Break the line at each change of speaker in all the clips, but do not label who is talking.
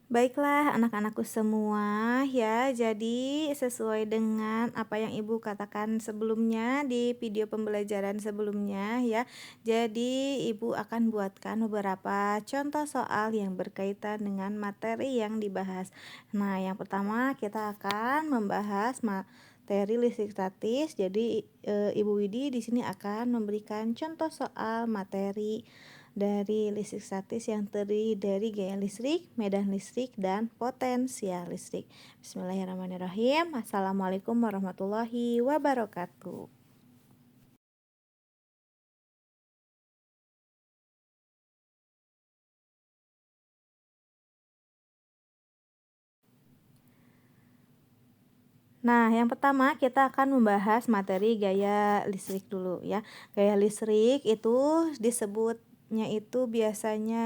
Baiklah anak-anakku semua ya, jadi sesuai dengan apa yang Ibu katakan sebelumnya di video pembelajaran sebelumnya ya. Jadi Ibu akan buatkan beberapa contoh soal yang berkaitan dengan materi yang dibahas. Nah, yang pertama kita akan membahas materi listrik statis. Jadi Ibu Widi di sini akan memberikan contoh soal materi dari listrik statis yang terdiri dari gaya listrik, medan listrik, dan potensial listrik. Bismillahirrahmanirrahim. Assalamualaikum warahmatullahi wabarakatuh. Nah, yang pertama kita akan membahas materi gaya listrik dulu ya. Gaya listrik itu disebutnya itu biasanya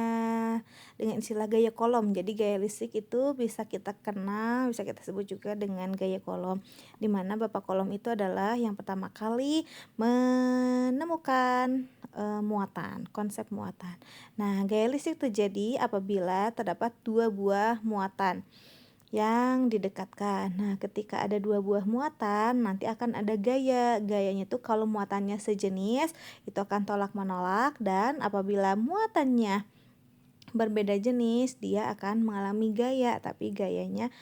dengan istilah gaya kolom. Jadi gaya listrik itu bisa kita kenal, bisa kita sebut juga dengan gaya kolom. Di mana bapak kolom itu adalah yang pertama kali menemukan muatan, konsep muatan. Nah, gaya listrik terjadi apabila terdapat dua buah muatan yang didekatkan. Nah, ketika ada dua buah muatan, nanti akan ada gaya. Gayanya itu kalau muatannya sejenis, itu akan tolak-menolak, dan apabila muatannya berbeda jenis, dia akan mengalami gaya, tapi gayanya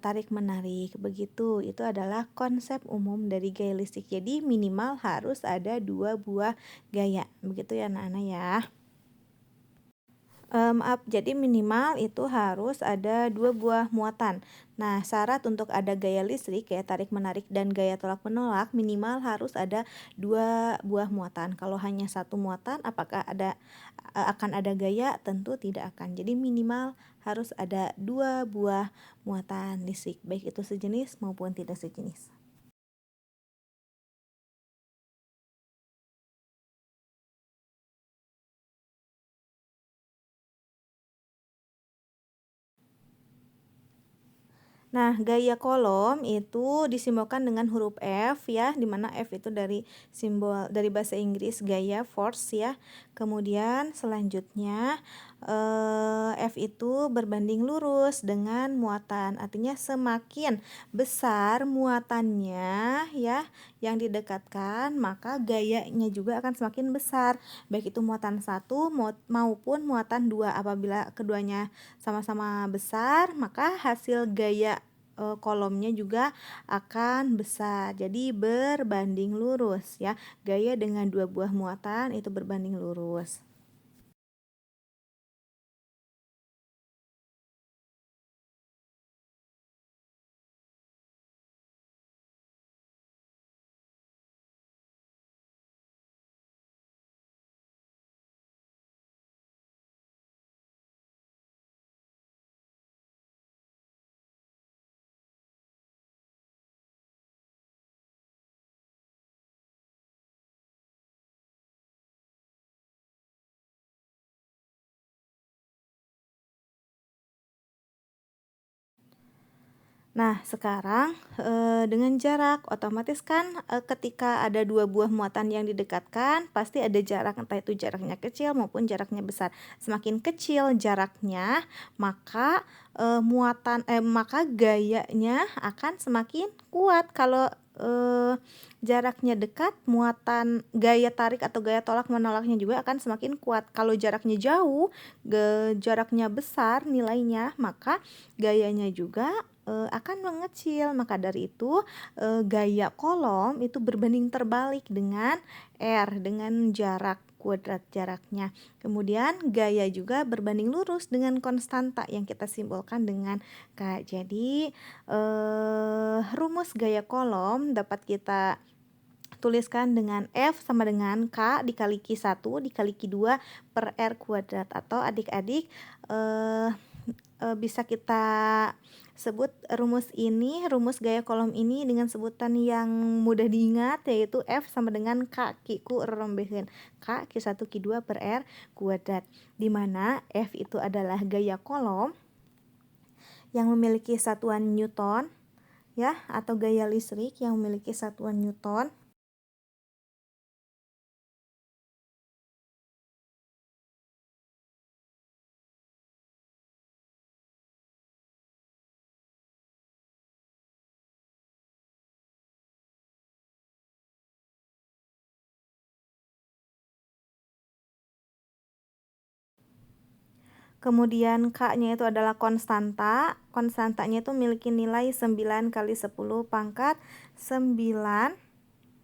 tarik-menarik. Begitu, itu adalah konsep umum dari gaya listrik. Jadi minimal harus ada dua buah gaya. Begitu ya anak-anak ya. Maaf, jadi minimal itu harus ada dua buah muatan. Nah, syarat untuk ada gaya listrik, gaya tarik-menarik dan gaya tolak-menolak, minimal harus ada dua buah muatan. Kalau hanya satu muatan, apakah akan ada gaya? Tentu tidak akan. Jadi minimal harus ada dua buah muatan listrik, baik itu sejenis maupun tidak sejenis. Nah, gaya kolom itu disimbolkan dengan huruf F ya, di mana F itu dari simbol dari bahasa Inggris gaya force ya. Kemudian selanjutnya F itu berbanding lurus dengan muatan. Artinya semakin besar muatannya ya yang didekatkan, maka gayanya juga akan semakin besar. Baik itu muatan satu maupun muatan dua. Apabila keduanya sama-sama besar, maka hasil gaya kolomnya juga akan besar. Jadi berbanding lurus ya. Gaya dengan dua buah muatan itu berbanding lurus. Nah, sekarang dengan jarak, otomatis kan ketika ada dua buah muatan yang didekatkan, pasti ada jarak, entah itu jaraknya kecil maupun jaraknya besar. Semakin kecil jaraknya, maka maka gayanya akan semakin kuat. Kalau jaraknya dekat, muatan gaya tarik atau gaya tolak menolaknya juga akan semakin kuat. Kalau jaraknya jauh, jaraknya besar nilainya, maka gayanya juga akan mengecil. Maka dari itu gaya kolom itu berbanding terbalik dengan R, dengan jarak kuadrat jaraknya. Kemudian gaya juga berbanding lurus dengan konstanta yang kita simbolkan dengan K. Jadi rumus gaya kolom dapat kita tuliskan dengan F sama dengan K dikali Q1 dikali Q2 per R kuadrat, atau adik-adik bisa kita sebut rumus gaya kolom ini dengan sebutan yang mudah diingat, yaitu F sama dengan K Q rombehen K Q1 Q2 per R kuadrat, di mana F itu adalah gaya kolom yang memiliki satuan Newton ya, atau gaya listrik yang memiliki satuan Newton. Kemudian K-nya itu adalah konstanta. Konstantanya itu memiliki nilai 9 kali 10 pangkat 9,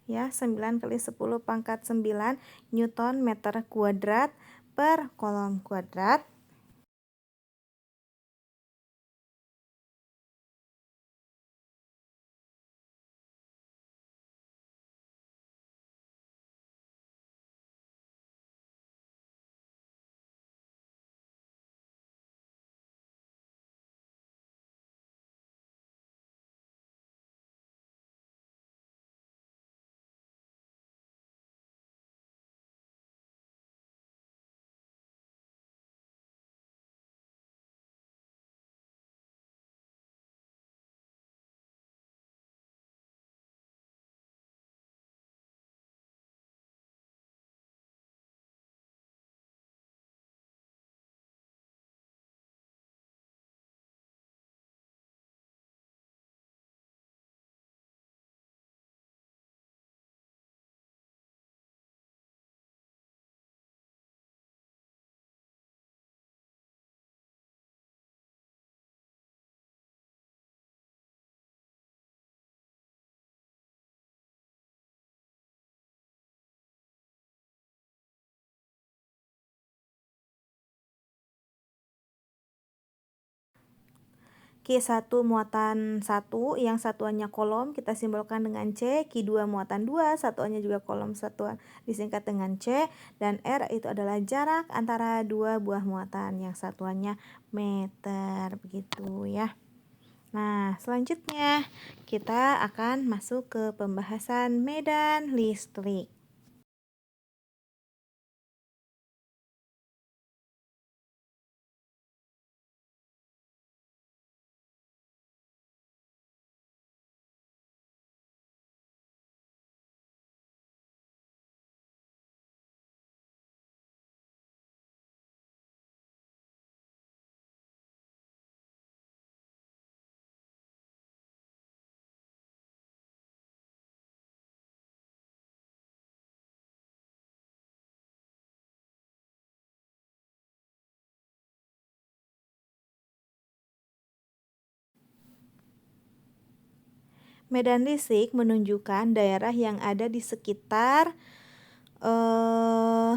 ya, 9 kali 10 pangkat 9 Newton meter kuadrat per kolom kuadrat. Q1 muatan 1 yang satuannya kolom kita simbolkan dengan C, Q2 muatan 2 satuannya juga kolom satuan disingkat dengan C, dan R itu adalah jarak antara dua buah muatan yang satuannya meter, begitu ya. Nah, selanjutnya kita akan masuk ke pembahasan medan listrik. Medan listrik menunjukkan daerah yang ada di sekitar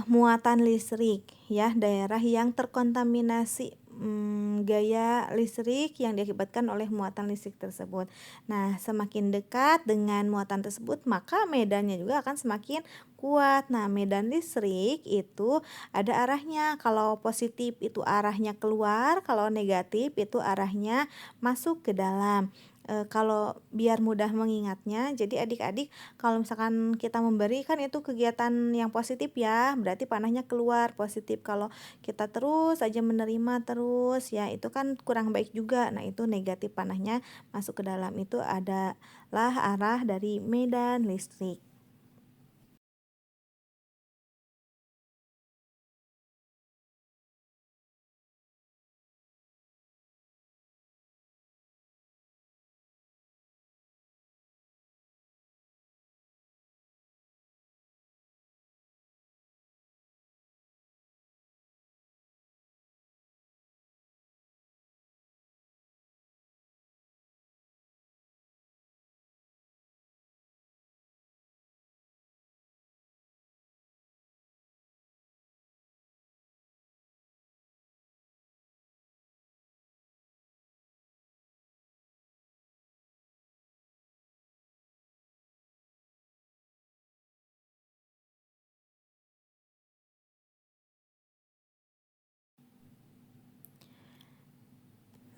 muatan listrik, ya, daerah yang terkontaminasi gaya listrik yang diakibatkan oleh muatan listrik tersebut. Nah, semakin dekat dengan muatan tersebut, maka medannya juga akan semakin kuat. Nah, medan listrik itu ada arahnya. Kalau positif itu arahnya keluar, kalau negatif itu arahnya masuk ke dalam. Kalau biar mudah mengingatnya, jadi adik-adik kalau misalkan kita memberi kan itu kegiatan yang positif ya, berarti panahnya keluar positif. Kalau kita terus aja menerima terus ya, itu kan kurang baik juga. Nah, itu negatif, panahnya masuk ke dalam. Itu adalah arah dari medan listrik.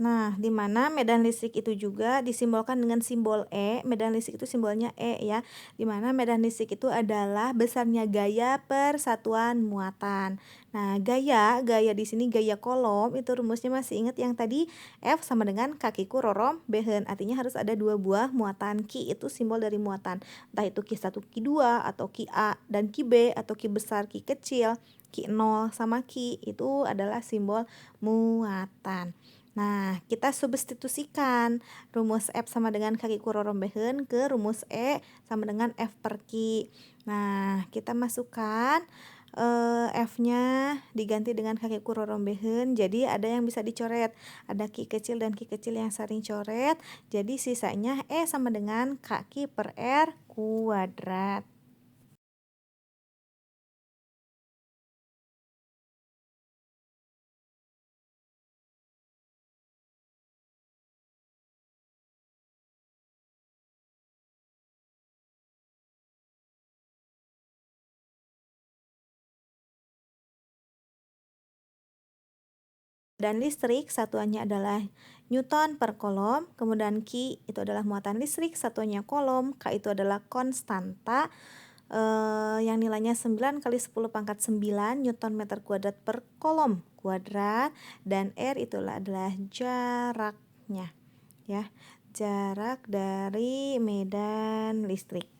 Nah, di mana medan listrik itu juga disimbolkan dengan simbol E. Medan listrik itu simbolnya E ya. Di mana medan listrik itu adalah besarnya gaya per satuan muatan. Nah, gaya di sini gaya kolom itu rumusnya masih ingat yang tadi F sama dengan kaki kurorom behen. Artinya harus ada dua buah muatan. Ki itu simbol dari muatan. Entah itu Ki1, Ki2 atau Ki A dan Ki B atau Ki besar, Ki kecil, Ki 0 sama Ki itu adalah simbol muatan. Nah, kita substitusikan rumus F sama dengan kaki kuroron ke rumus E sama dengan F per Ki. Nah, kita masukkan F-nya diganti dengan kaki kurorombeheun, jadi ada yang bisa dicoret, ada ki kecil dan ki kecil yang saling coret, jadi sisanya E sama dengan kaki per R kuadrat. Dan listrik satuannya adalah Newton per kolom, kemudian Q itu adalah muatan listrik, satuannya kolom, K itu adalah konstanta yang nilainya 9 kali 10 pangkat 9 Newton meter kuadrat per kolom kuadrat, dan R itulah adalah jaraknya ya, jarak dari medan listrik.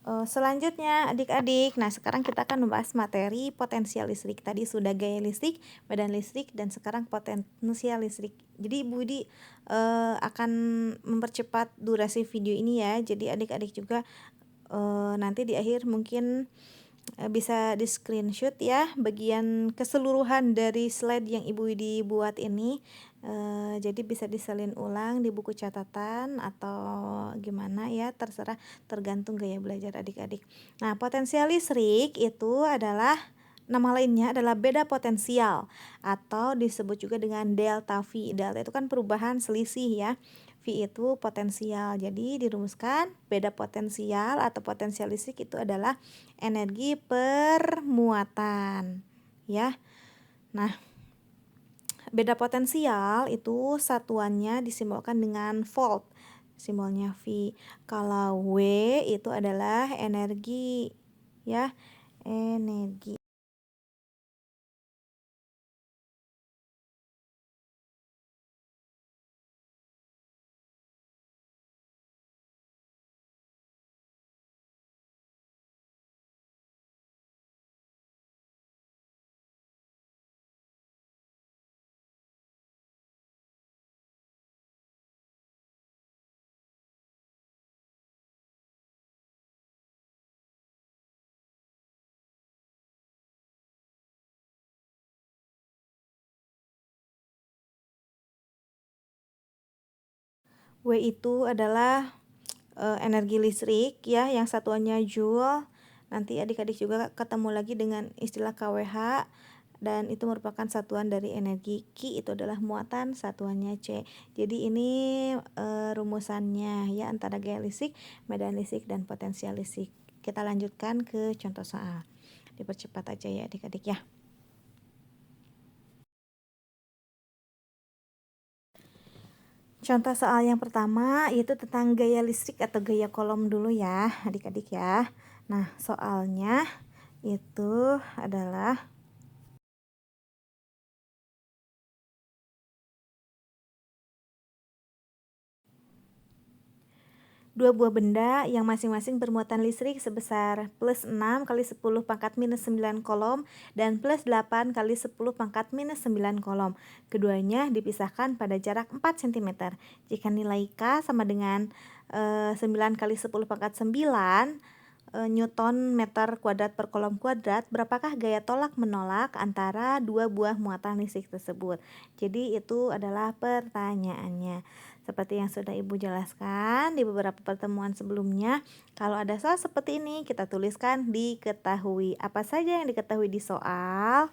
Selanjutnya adik-adik, nah sekarang kita akan membahas materi potensial listrik. Tadi sudah gaya listrik, medan listrik, dan sekarang potensial listrik. Jadi Ibu Widi akan mempercepat durasi video ini ya. Jadi adik-adik juga nanti di akhir mungkin bisa di screenshot ya bagian keseluruhan dari slide yang Ibu Widi buat ini. Jadi bisa disalin ulang di buku catatan atau gimana ya, terserah, tergantung gaya belajar adik-adik. Nah, potensial listrik itu adalah nama lainnya adalah beda potensial atau disebut juga dengan delta V. Delta itu kan perubahan selisih ya. V itu potensial. Jadi dirumuskan beda potensial atau potensial listrik itu adalah energi per muatan ya. Nah, beda potensial itu satuannya disimbolkan dengan volt, simbolnya V. Kalau W itu adalah energi ya, energi. W itu adalah energi listrik ya, yang satuannya joule. Nanti adik-adik juga ketemu lagi dengan istilah kWh, dan itu merupakan satuan dari energi. Q itu adalah muatan, satuannya C. Jadi ini rumusannya ya, antara gaya listrik, medan listrik, dan potensial listrik. Kita lanjutkan ke contoh soal. Dipercepat aja ya adik-adik ya. Contoh soal yang pertama yaitu tentang gaya listrik atau gaya kolom dulu ya adik-adik ya. Nah, soalnya itu adalah dua buah benda yang masing-masing bermuatan listrik sebesar plus 6 kali 10 pangkat minus 9 kolom dan plus 8 kali 10 pangkat minus 9 kolom. Keduanya dipisahkan pada jarak 4 cm. Jika nilai K sama dengan 9 kali 10 pangkat 9 Newton meter kuadrat per kolom kuadrat, berapakah gaya tolak menolak antara dua buah muatan listrik tersebut? Jadi itu adalah pertanyaannya. Seperti yang sudah Ibu jelaskan di beberapa pertemuan sebelumnya, kalau ada soal seperti ini kita tuliskan diketahui. Apa saja yang diketahui di soal?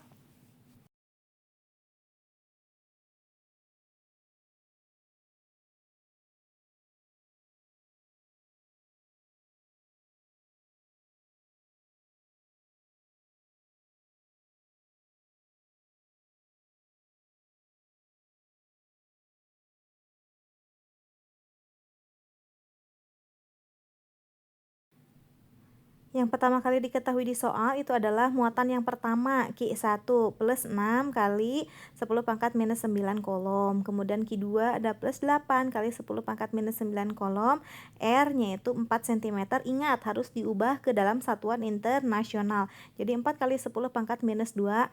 Yang pertama kali diketahui di soal itu adalah muatan yang pertama, Q1 plus 6 kali 10 pangkat minus 9 kolom. Kemudian Q2 ada plus 8 kali 10 pangkat minus 9 kolom. R-nya itu 4 cm. Ingat, harus diubah ke dalam satuan internasional. Jadi 4 kali 10 pangkat minus 2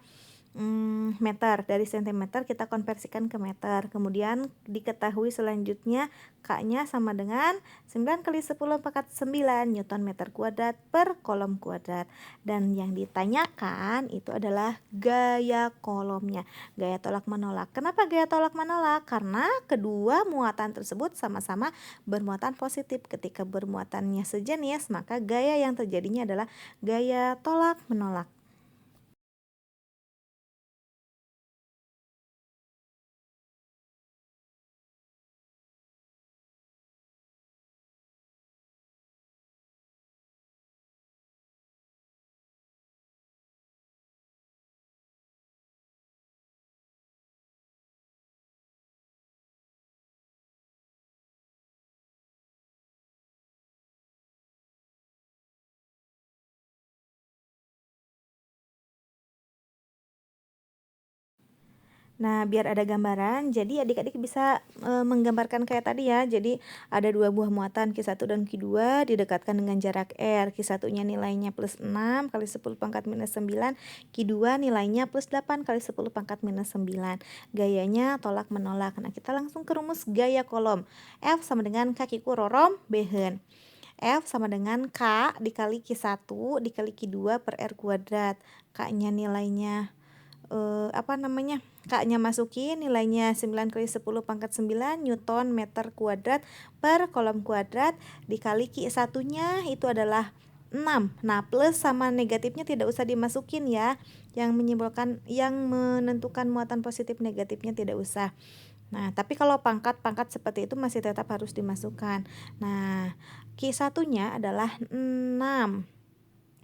meter. Dari sentimeter kita konversikan ke meter. Kemudian diketahui selanjutnya K-nya sama dengan 9 kali 10 pangkat 9 Newton meter kuadrat per kolom kuadrat. Dan yang ditanyakan itu adalah gaya kolomnya, gaya tolak menolak. Kenapa gaya tolak menolak? Karena kedua muatan tersebut sama-sama bermuatan positif. Ketika bermuatannya sejenis, maka gaya yang terjadinya adalah gaya tolak menolak. Nah, biar ada gambaran, jadi adik-adik bisa menggambarkan kayak tadi ya. Jadi ada dua buah muatan Q1 dan Q2 didekatkan dengan jarak R. Q1-nya nilainya plus 6 kali 10 pangkat minus 9. Q2 nilainya plus 8 kali 10 pangkat minus 9. Gayanya tolak menolak. Nah, kita langsung ke rumus gaya kolom. F sama dengan kaki kurorom behen. F sama dengan K dikali Q1 dikali Q2 per R kuadrat. K-nya nilainya K-nya masukin nilainya 9 kali 10 pangkat 9 Newton meter kuadrat per kolom kuadrat dikali Q1-nya itu adalah 6. Nah, plus sama negatifnya tidak usah dimasukin ya. Yang menentukan muatan positif negatifnya tidak usah. Nah, tapi kalau pangkat-pangkat seperti itu masih tetap harus dimasukkan. Nah, Q1-nya adalah 6.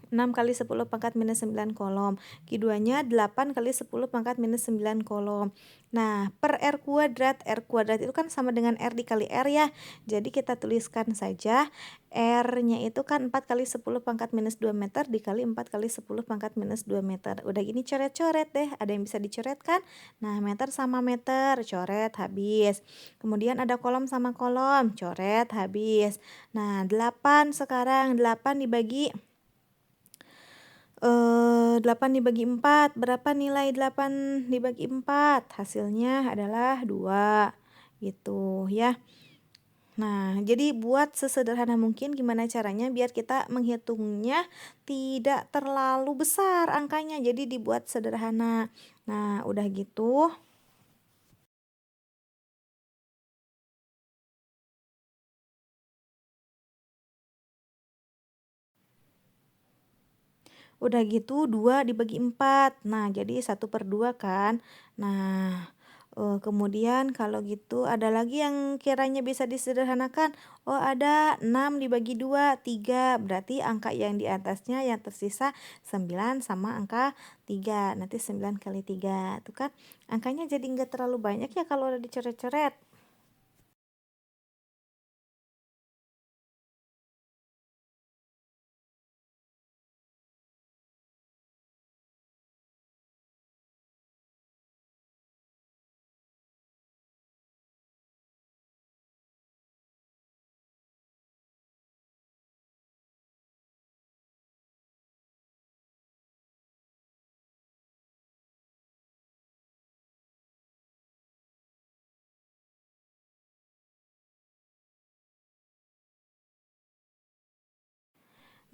6 kali 10 pangkat minus 9 kolom. Q2-nya 8 kali 10 pangkat minus 9 kolom. Nah, per R kuadrat itu kan sama dengan R dikali R ya. Jadi kita tuliskan saja R-nya itu kan 4 kali 10 pangkat minus 2 meter dikali 4 kali 10 pangkat minus 2 meter. Udah gini coret-coret deh. Ada yang bisa dicoret kan? Nah, meter sama meter, coret habis. Kemudian ada kolom sama kolom, coret habis. Nah, 8 sekarang, 8 dibagi 8 dibagi 4, berapa nilai 8 dibagi 4? Hasilnya adalah 2, gitu ya. Nah, jadi buat sesederhana mungkin gimana caranya biar kita menghitungnya tidak terlalu besar angkanya, jadi dibuat sederhana. Nah, udah gitu. Udah gitu 2 dibagi 4. Nah, jadi 1/2 kan. Nah, kemudian kalau gitu ada lagi yang kiranya bisa disederhanakan. Oh, ada 6 dibagi 2, 3. Berarti angka yang di atasnya yang tersisa 9 sama angka 3. Nanti 9 kali 3. Tuh kan angkanya jadi nggak terlalu banyak ya kalau udah dicoret-coret.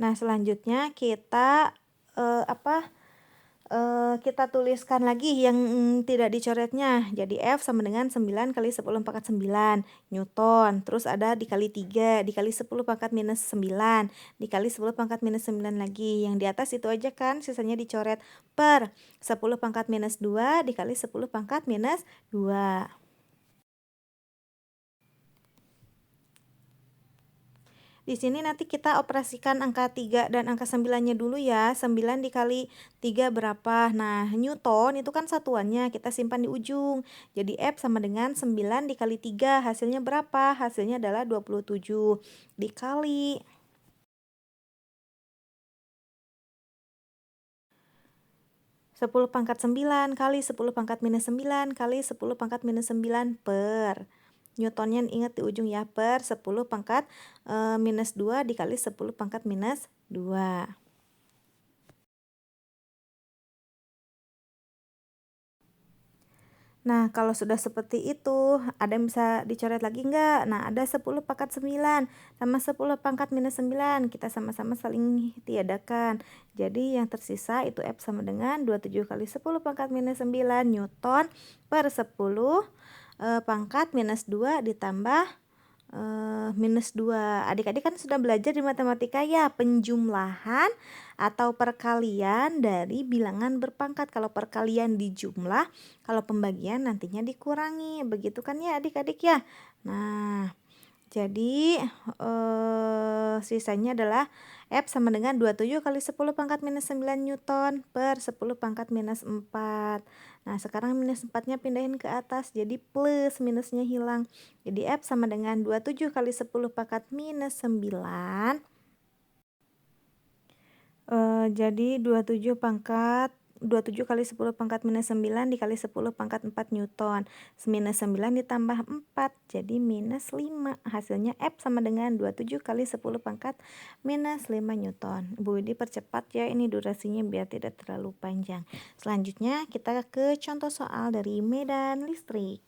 Nah, selanjutnya kita kita tuliskan lagi yang tidak dicoretnya. Jadi F sama dengan 9 kali 10 pangkat 9 Newton. Terus ada dikali 3, dikali 10 pangkat minus 9, dikali 10 pangkat minus 9 lagi. Yang di atas itu aja kan, sisanya dicoret per 10 pangkat minus 2 dikali 10 pangkat minus 2. Di sini nanti kita operasikan angka 3 dan angka 9-nya dulu ya. 9 dikali 3 berapa? Nah, Newton itu kan satuannya, kita simpan di ujung. Jadi F sama dengan 9 dikali 3, hasilnya berapa? Hasilnya adalah 27. Dikali 10 pangkat 9 kali 10 pangkat minus 9 kali 10 pangkat minus 9 per. Newtonnya ingat di ujung ya, per 10 pangkat minus 2 dikali 10 pangkat minus 2. Nah, kalau sudah seperti itu, ada yang bisa dicoret lagi enggak? Nah, ada 10 pangkat 9 sama 10 pangkat minus 9. Kita sama-sama saling tiadakan. Jadi, yang tersisa itu F sama dengan 27 kali 10 pangkat minus 9 Newton per 10 pangkat minus 2 ditambah minus 2. Adik-adik kan sudah belajar di matematika ya, penjumlahan atau perkalian dari bilangan berpangkat. Kalau perkalian dijumlah, kalau pembagian nantinya dikurangi. Begitu kan ya adik-adik ya. Nah, jadi sisanya adalah F sama dengan 27 kali 10 pangkat minus 9 Newton per 10 pangkat minus 4. Nah, sekarang minus 4-nya pindahin ke atas, jadi plus, minusnya hilang. Jadi F sama dengan 27 kali 10 pangkat minus 9. Jadi 27 kali 10 pangkat minus 9 dikali 10 pangkat 4 Newton. Minus 9 ditambah 4, jadi minus 5. Hasilnya F sama dengan 27 kali 10 pangkat minus 5 Newton. Ibu Widi percepat ya, ini durasinya biar tidak terlalu panjang. Selanjutnya kita ke contoh soal dari medan listrik.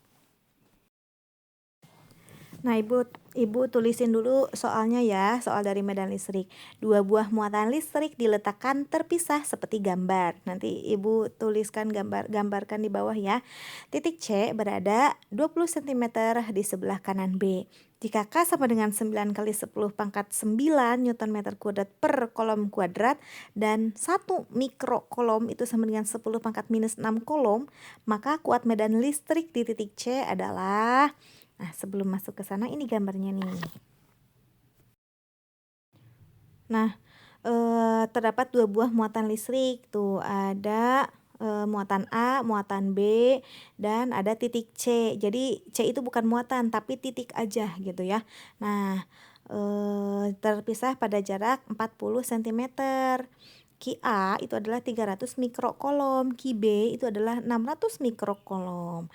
Nah, Ibu tulisin dulu soalnya ya, soal dari medan listrik. 2 buah muatan listrik diletakkan terpisah seperti gambar. Nanti Ibu tuliskan gambarkan di bawah ya. Titik C berada 20 cm di sebelah kanan B. Jika K sama dengan 9 kali 10 pangkat 9 Newton meter kuadrat per kolom kuadrat dan 1 mikrokolom itu sama dengan 10 pangkat minus 6 kolom, maka kuat medan listrik di titik C adalah. Nah, sebelum masuk ke sana ini gambarnya nih. Nah, terdapat 2 buah muatan listrik. Tuh, ada muatan A, muatan B, dan ada titik C. Jadi C itu bukan muatan tapi titik aja gitu ya. Nah, terpisah pada jarak 40 cm. Ki A itu adalah 300 mikrokolom, Ki B itu adalah 600 mikrokolom.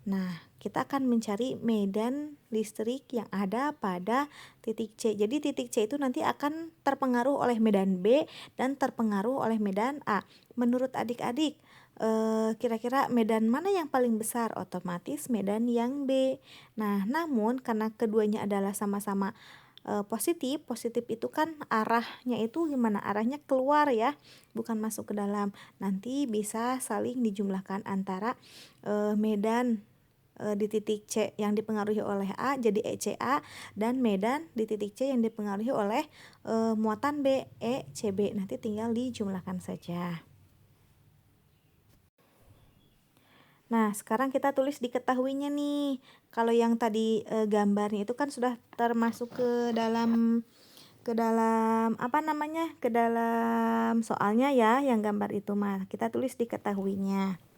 Nah, kita akan mencari medan listrik yang ada pada titik C. Jadi titik C itu nanti akan terpengaruh oleh medan B dan terpengaruh oleh medan A. Menurut adik-adik, kira-kira medan mana yang paling besar? Otomatis medan yang B. Nah, namun karena keduanya adalah sama-sama positif itu kan arahnya itu gimana? Arahnya keluar ya, bukan masuk ke dalam. Nanti bisa saling dijumlahkan antara medan di titik C yang dipengaruhi oleh A jadi ECA, dan medan di titik C yang dipengaruhi oleh muatan B, ECB. Nanti tinggal dijumlahkan saja. Nah, sekarang kita tulis diketahuinya nih. Kalau yang tadi gambarnya itu kan sudah termasuk ke dalam apa namanya? Ke dalam soalnya ya, yang gambar itu mah. Kita tulis diketahuinya.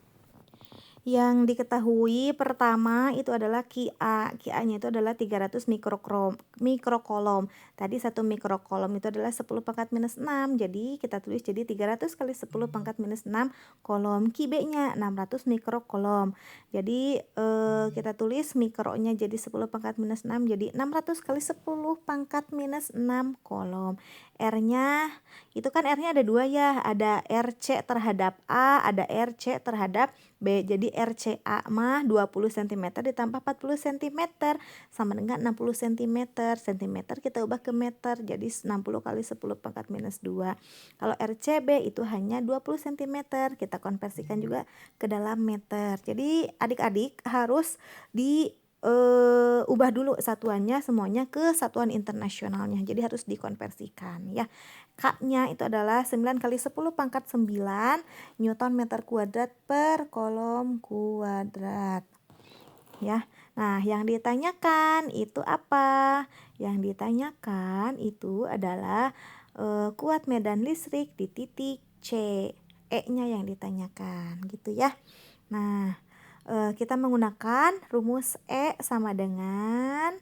Yang diketahui pertama itu adalah Ki A. Ki A-nya itu adalah 300 mikrokolom. Tadi 1 mikrokolom itu adalah 10 pangkat minus 6. Jadi kita tulis jadi 300 kali 10 pangkat minus 6 kolom. Ki B-nya 600 mikrokolom. Jadi kita tulis mikronya jadi 10 pangkat minus 6, jadi 600 kali 10 pangkat minus 6 kolom. R-nya itu kan R-nya ada 2 ya, ada RC terhadap A, ada RC terhadap B. Jadi RCA mah 20 cm ditambah 40 cm sama dengan 60 cm. Cm kita ubah ke meter, jadi 60 kali 10 pangkat minus 2. Kalau RCB itu hanya 20 cm, kita konversikan juga ke dalam meter. Jadi adik-adik harus ubah dulu satuannya semuanya ke satuan internasionalnya. Jadi harus dikonversikan ya. K-nya itu adalah 9 kali 10 pangkat 9 Newton meter kuadrat per kolom kuadrat. Ya. Nah, yang ditanyakan itu apa? Yang ditanyakan itu adalah kuat medan listrik di titik C. E-nya yang ditanyakan gitu ya. Nah, kita menggunakan rumus E sama dengan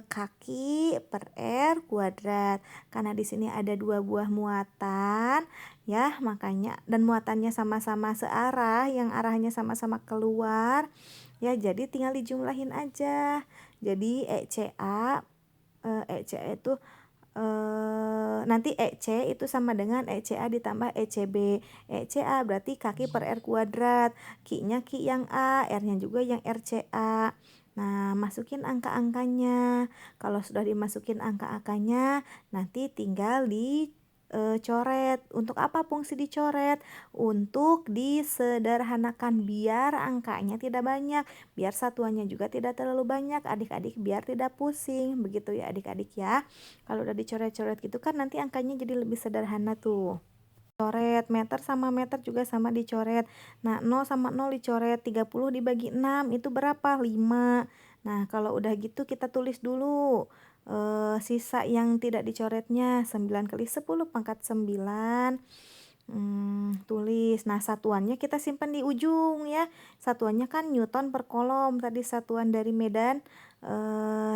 kaki per R kuadrat. Karena di sini ada 2 buah muatan, ya, makanya dan muatannya sama-sama searah, yang arahnya sama-sama keluar, ya, jadi tinggal dijumlahin aja. Jadi ECA itu nanti EC itu sama dengan ECA ditambah ECB. ECA berarti kaki per R kuadrat. Ki-nya Ki yang A, R-nya juga yang RCA. Nah, masukin angka-angkanya. Kalau sudah dimasukin angka-angkanya, nanti tinggal dicoret. Untuk apa fungsi dicoret? Untuk disederhanakan biar angkanya tidak banyak, biar satuannya juga tidak terlalu banyak, adik-adik biar tidak pusing. Begitu ya adik-adik ya. Kalau udah dicoret-coret gitu kan nanti angkanya jadi lebih sederhana tuh. Coret meter sama meter juga sama dicoret. Nah, 0 sama 0 dicoret. 30 dibagi 6 itu berapa? 5. Nah, kalau udah gitu kita tulis dulu sisa yang tidak dicoretnya. 9 kali 10 pangkat 9. Tulis. Nah, satuannya kita simpan di ujung ya. Satuannya kan Newton per kolom. Tadi satuan dari medan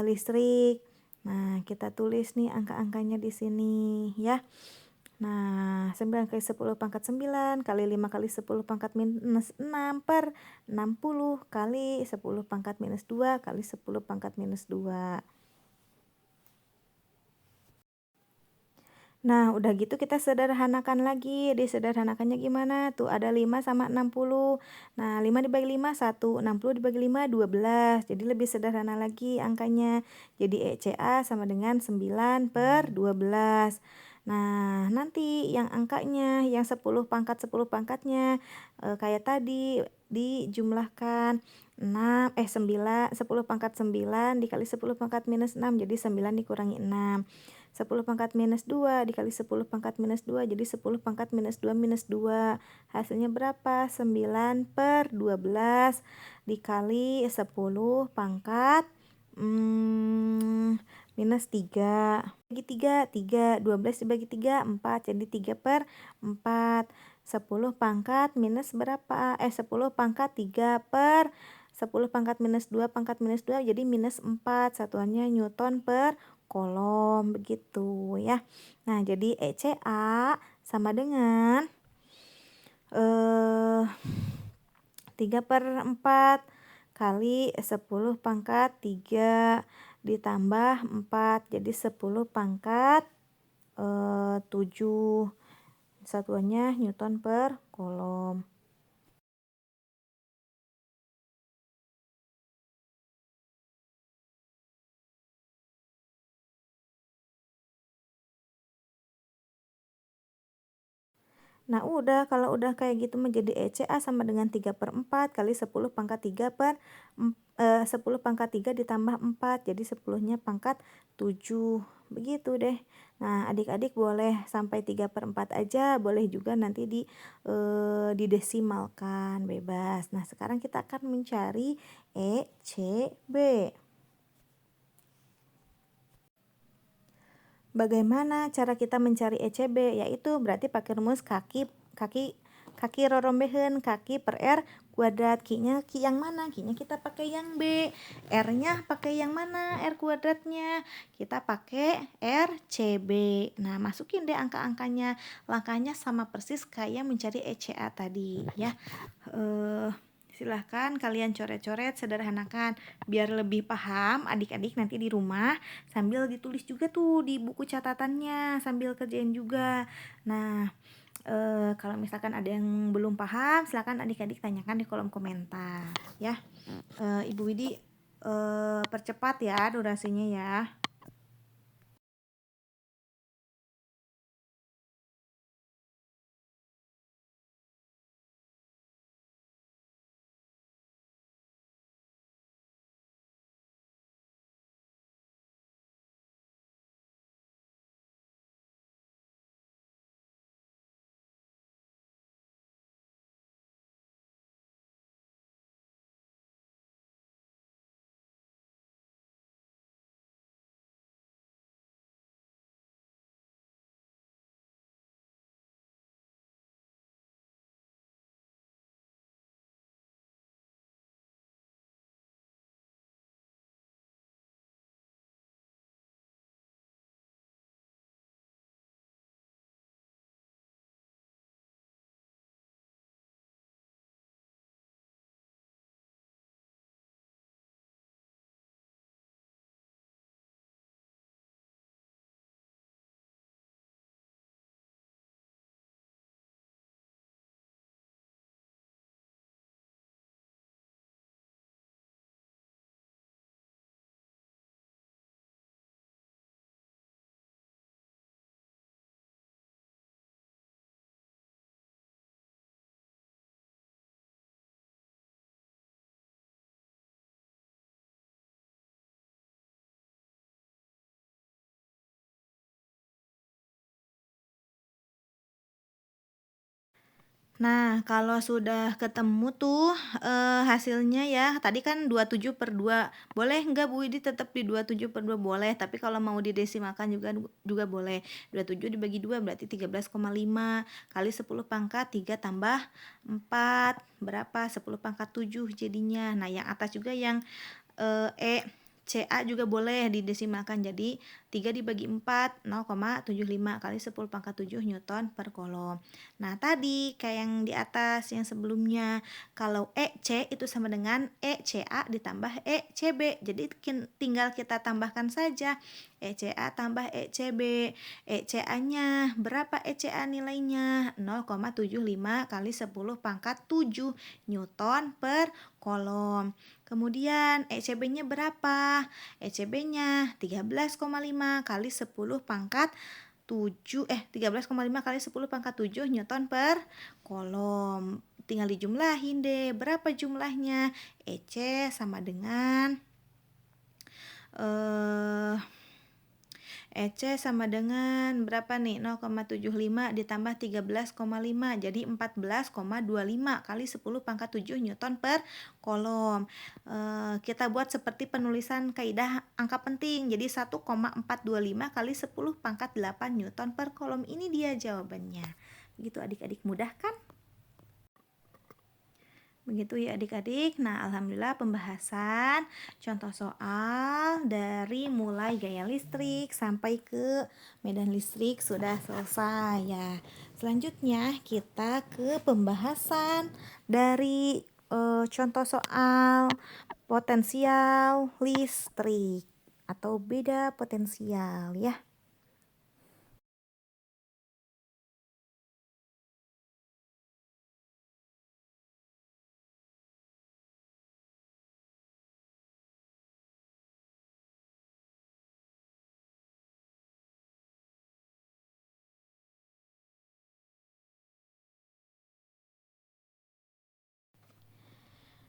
listrik. Nah, kita tulis nih angka-angkanya di sini ya. Nah, 9 kali 10 pangkat 9 kali 5 kali 10 pangkat minus 6 per 60 kali 10 pangkat minus 2 kali 10 pangkat minus 2. Nah, udah gitu kita sederhanakan lagi. Disederhanakannya gimana? Tuh ada 5 sama 60. Nah, 5 dibagi 5, 1. 60 dibagi 5, 12. Jadi lebih sederhana lagi angkanya. Jadi ECA sama dengan 9 per 12. Nah, nanti yang angkanya, yang 10 pangkat 10 pangkatnya, kayak tadi dijumlahkan 9, 10 pangkat 9 dikali 10 pangkat minus 6, jadi 9 dikurangi 6. 10 pangkat minus 2 dikali 10 pangkat minus 2 jadi 10 pangkat minus 2 minus 2. Hasilnya berapa? 9 per 12 dikali 10 pangkat minus 3. Bagi 3, 3. 12 dibagi 3, 4. Jadi 3 per 4. 10 pangkat minus berapa? 10 pangkat 3 per 10 pangkat minus 2 pangkat minus 2 jadi minus 4. Satuannya Newton per kolom begitu ya. Nah, jadi ECA sama dengan 3 per 4 kali 10 pangkat 3 ditambah 4 jadi 10 pangkat 7. Satuannya Newton per kolom. Nah, udah kalau udah kayak gitu menjadi ECA sama dengan 3 per 4 kali 10 pangkat 3 per 10 pangkat 3 ditambah 4 jadi 10-nya pangkat 7 begitu deh. Nah, adik-adik boleh sampai 3 per 4 aja, boleh juga nanti didesimalkan bebas. Nah, sekarang kita akan mencari ECB. Bagaimana cara kita mencari ECB? Yaitu berarti pakai rumus kaki rorombehan kaki per R kuadrat. Ki-nya Ki yang mana? Ki-nya kita pakai yang B. R-nya pakai yang mana? R kuadratnya. Kita pakai RCB. Nah, masukin deh angka-angkanya. Langkahnya sama persis kayak mencari ECA tadi ya. Silahkan kalian coret-coret, sederhanakan biar lebih paham adik-adik nanti di rumah, sambil ditulis juga tuh di buku catatannya sambil kerjain juga. Nah, kalau misalkan ada yang belum paham, silahkan adik-adik tanyakan di kolom komentar ya. Ibu Widi percepat ya durasinya ya. Nah, kalau sudah ketemu tuh, hasilnya ya, tadi kan 27/2, boleh nggak Bu Widi tetap di 27/2? Boleh, tapi kalau mau didesimalkan juga boleh. 27 dibagi 2 berarti 13,5, kali 10 pangkat 3 tambah 4, berapa? 10 pangkat 7 jadinya. Nah, yang atas juga yang CA juga boleh didesimalkan, jadi 3 dibagi 4 0,75 kali 10 pangkat 7 Newton per kolom. Nah, tadi kayak yang di atas yang sebelumnya, kalau EC itu sama dengan ECA ditambah ECB, jadi tinggal kita tambahkan saja ECA tambah ECB. ECA-nya berapa? ECA nilainya 0,75 kali 10 pangkat 7 Newton per kolom. Kemudian ECB-nya berapa? ECB-nya 13,5 kali 10 pangkat 13,5 kali 10 pangkat 7 Newton per kolom. Tinggal dijumlahin deh. Berapa jumlahnya? EC sama dengan EC sama dengan berapa nih? 0,75 ditambah 13,5 jadi 14,25 kali 10 pangkat 7 Newton per kolom. Kita buat seperti penulisan kaidah angka penting. Jadi 1,425 kali 10 pangkat 8 Newton per kolom. Ini dia jawabannya. Begitu adik-adik, mudah kan? Begitu ya adik-adik. Nah, alhamdulillah pembahasan contoh soal dari mulai gaya listrik sampai ke medan listrik sudah selesai ya. Selanjutnya kita ke pembahasan dari contoh soal potensial listrik atau beda potensial ya.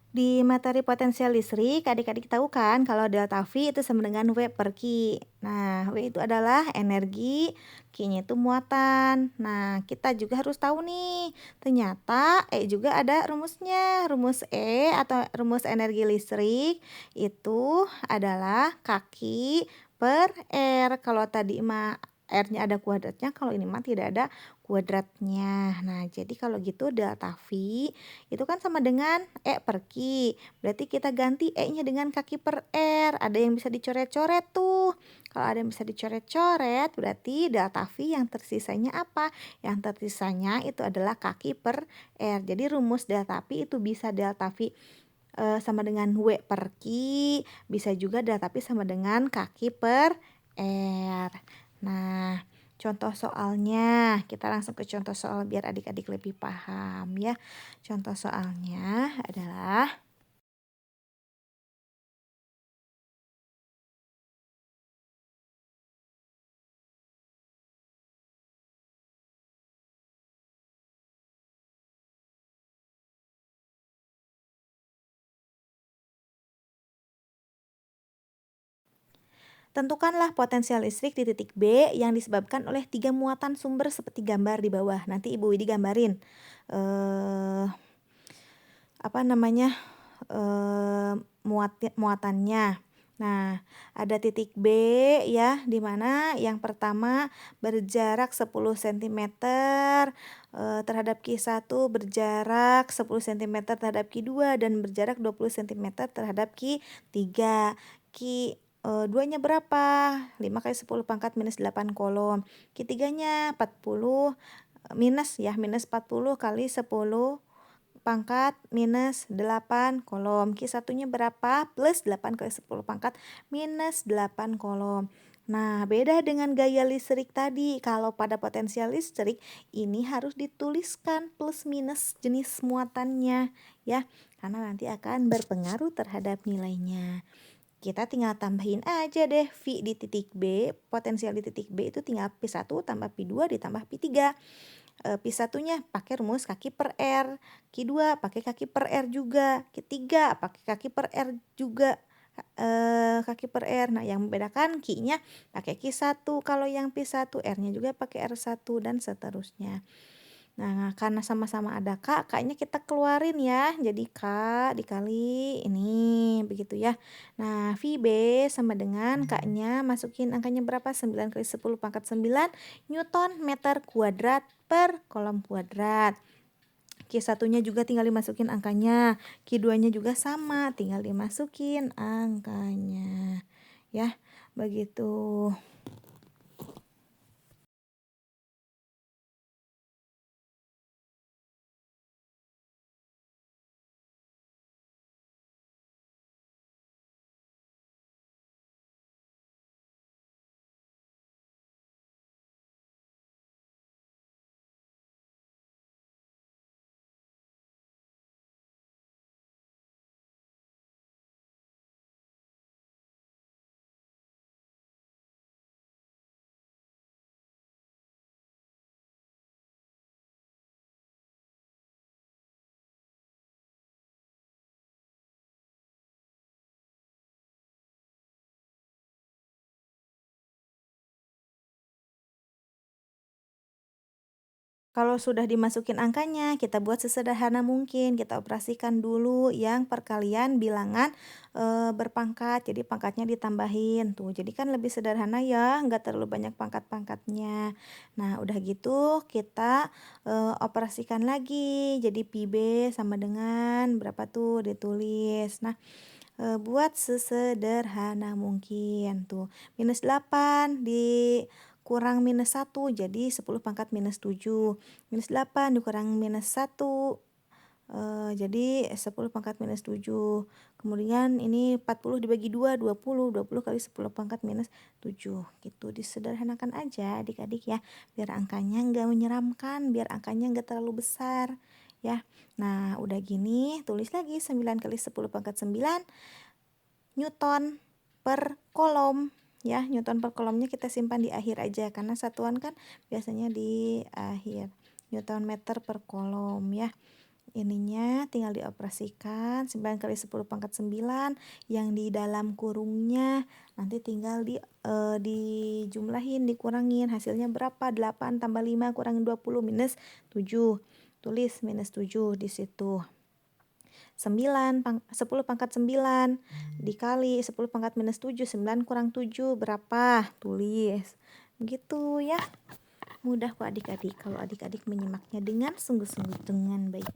Di materi potensial listrik, adik-adik tahu kan kalau delta V itu sama dengan W per Q. Nah, W itu adalah energi, Q-nya itu muatan. Nah, kita juga harus tahu nih, ternyata E juga ada rumusnya. Rumus E atau rumus energi listrik itu adalah kaki per R. Kalau tadi mah R-nya ada kuadratnya, kalau ini mah tidak ada kuadratnya. Nah, jadi kalau gitu delta V itu kan sama dengan E per Q. Berarti kita ganti E-nya dengan kaki per R. Ada yang bisa dicoret-coret tuh. Kalau ada yang bisa dicoret-coret, berarti delta V yang tersisanya apa? Yang tersisanya itu adalah kaki per R. Jadi rumus delta V itu bisa delta V sama dengan W per Q. Bisa juga delta V sama dengan kaki per R. Nah, contoh soalnya, kita langsung ke contoh soal biar adik-adik lebih paham ya. Contoh soalnya adalah tentukanlah potensial listrik di titik B yang disebabkan oleh 3 muatan sumber seperti gambar di bawah. Nanti Ibu Widi gambarin apa namanya muatannya. Nah, ada titik B ya, di mana yang pertama berjarak 10 cm terhadap Q1, berjarak 10 cm terhadap Q2 dan berjarak 20 cm terhadap Q3. Q2-nya berapa? 5 kali 10 pangkat minus 8 kolom. Q3-nya 40 minus 40 kali 10 pangkat minus 8 kolom. Q1-nya berapa? Plus 8 kali 10 pangkat minus 8 kolom. Nah, beda dengan gaya listrik tadi. Kalau pada potensial listrik, ini harus dituliskan plus minus jenis muatannya ya. Karena nanti akan berpengaruh terhadap nilainya. Kita tinggal tambahin aja deh V di titik B, potensial di titik B itu tinggal P1 tambah P2 ditambah P3. P1-nya pakai rumus kaki per R, Q2 pakai kaki per R juga, Q3 pakai kaki per R juga, kaki per R. Nah, yang membedakan Q-nya pakai Q1, kalau yang P1 R-nya juga pakai R1 dan seterusnya. Nah, karena sama-sama ada K, K-nya kita keluarin ya. Jadi K dikali ini, begitu ya. Nah, V B sama dengan K-nya masukin angkanya berapa? 9 kali 10 pangkat 9 Newton meter kuadrat per kolom kuadrat. Q1-nya juga tinggal dimasukin angkanya. Q2-nya juga sama, tinggal dimasukin angkanya. Ya, begitu. Kalau sudah dimasukin angkanya, kita buat sesederhana mungkin. Kita operasikan dulu yang perkalian bilangan berpangkat. Jadi pangkatnya ditambahin tuh. Jadi kan lebih sederhana ya, nggak terlalu banyak pangkat-pangkatnya. Nah, udah gitu kita operasikan lagi. Jadi pi b sama dengan berapa tuh ditulis. Nah, buat sesederhana mungkin tuh. -8 dikurang -1 jadi 10 pangkat -7. -8 dikurang -1 jadi 10 pangkat -7. Kemudian ini 40 dibagi 2, 20 kali 10 pangkat -7 gitu. Disederhanakan aja adik-adik ya, biar angkanya nggak menyeramkan, biar angkanya nggak terlalu besar ya. Nah, udah gini tulis lagi 9 kali 10 pangkat 9 Newton per kolom ya. Newton per kolomnya kita simpan di akhir aja karena satuan kan biasanya di akhir. Newton meter per kolom ya. Ininya tinggal dioperasikan 9 kali 10 pangkat 9 yang di dalam kurungnya nanti tinggal dijumlahin, dikurangin, hasilnya berapa? 8 tambah 5 kurangin 20 minus 7. Tulis minus 7 di situ. 10 pangkat 9 dikali 10 pangkat minus 7, 9 kurang 7 berapa? Tulis. Begitu ya. Mudah kok adik-adik kalau adik-adik menyimaknya dengan sungguh-sungguh dengan baik.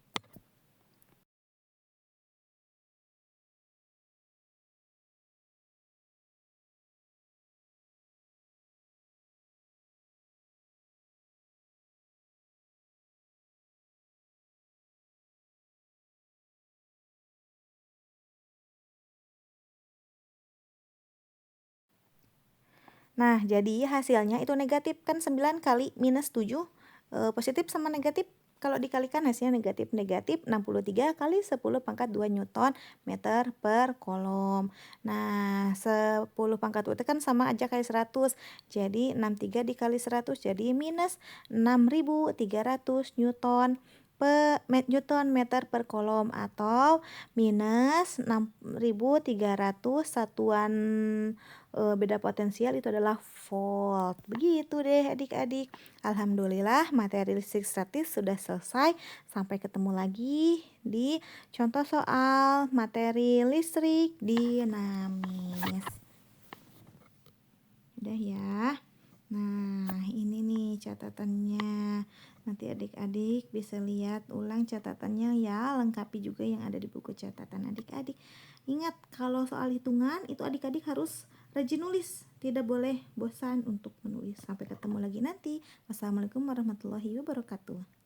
Nah, jadi hasilnya itu negatif kan 9 kali minus 7 positif sama negatif. Kalau dikalikan hasilnya negatif 63 kali 10 pangkat 2 Newton meter per kolom. Nah, 10 pangkat 2 itu kan sama aja kayak 100. Jadi 63 dikali 100 jadi minus 6.300 Newton meter per kolom atau minus 6.300 satuan beda potensial itu adalah volt. Begitu deh adik-adik. Alhamdulillah materi listrik statis sudah selesai. Sampai ketemu lagi di contoh soal materi listrik dinamis. Udah ya. Nah, ini nih catatannya. Nanti adik-adik bisa lihat ulang catatannya ya, lengkapi juga yang ada di buku catatan adik-adik. Ingat, kalau soal hitungan itu adik-adik harus rajin nulis, tidak boleh bosan untuk menulis. Sampai ketemu lagi nanti. Wassalamualaikum warahmatullahi wabarakatuh.